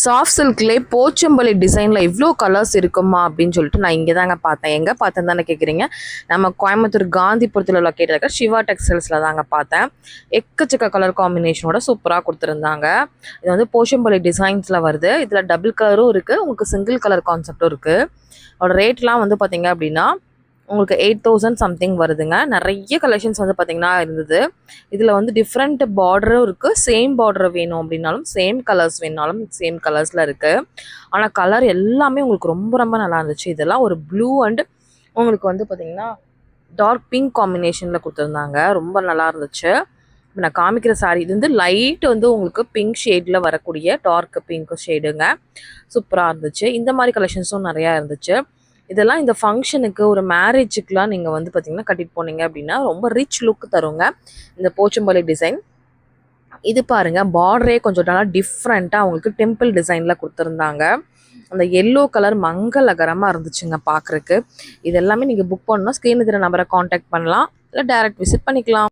Soft சில்க்லேயே Pochampalli டிசைனில் இவ்வளோ colours இருக்குமா அப்படின்னு சொல்லிட்டு நான் இங்கே தாங்க பார்த்தேன். எங்கே பார்த்தேன் தானே கேட்குறீங்க? நம்ம கோயம்புத்தூர் காந்திபுரத்தில் லொக்கேட் இருக்க சிவா டெக்ஸ்டைல்ஸில் தாங்க பார்த்தேன். எக்கச்சக்க கலர் காம்பினேஷனோட சூப்பராக கொடுத்துருந்தாங்க. இது வந்து போச்சம்பள்ளி டிசைன்ஸில் வருது. இதில் டபுள் கலரும் இருக்குது, உங்களுக்கு சிங்கிள் கலர் கான்செப்டும் இருக்குது. அதோட ரேட்லாம் வந்து பார்த்தீங்க அப்படின்னா உங்களுக்கு 8000 சம்திங் வருதுங்க. நிறைய கலெக்ஷன்ஸ் வந்து பார்த்திங்கன்னா இருந்தது. இதில் வந்து டிஃப்ரெண்ட் பார்டரும் இருக்குது. சேம் பார்டர் வேணும் அப்படின்னாலும், சேம் கலர்ஸ் வேணுனாலும் சேம் கலர்ஸில் இருக்குது. ஆனால் கலர் எல்லாமே உங்களுக்கு ரொம்ப ரொம்ப நல்லா இருந்துச்சு. இதெல்லாம் ஒரு ப்ளூ அண்ட் உங்களுக்கு வந்து பார்த்திங்கன்னா டார்க் பிங்க் காம்பினேஷனில் கொடுத்துருந்தாங்க. ரொம்ப நல்லா இருந்துச்சு. நான் காமிக்கிற சாரீ இது வந்து லைட் வந்து உங்களுக்கு பிங்க் ஷேடில் வரக்கூடிய டார்க் பிங்க் ஷேடுங்க. சூப்பராக இருந்துச்சு. இந்த மாதிரி கலெக்ஷன்ஸும் நிறையா இருந்துச்சு. இதெல்லாம் இந்த ஃபங்க்ஷனுக்கு ஒரு மேரேஜுக்குலாம் நீங்கள் வந்து பார்த்திங்கன்னா கட்டிட்டு போனீங்க அப்படின்னா ரொம்ப ரிச் லுக் தருங்க இந்த போச்சம்பள்ளி டிசைன். இது பாருங்கள், பார்டரே கொஞ்சம் நல்லா டிஃப்ரெண்ட்டாக அவங்களுக்கு டெம்பிள் டிசைனில் கொடுத்துருந்தாங்க. அந்த எல்லோ கலர் மங்களகரமாக இருந்துச்சுங்க பார்க்குறக்கு. இது எல்லாமே நீங்கள் புக் பண்ணணும். ஸ்க்ரீனில் இருக்கிற நம்பரை காண்டாக்ட் பண்ணலாம், இல்லை டைரக்ட் விசிட் பண்ணிக்கலாம்.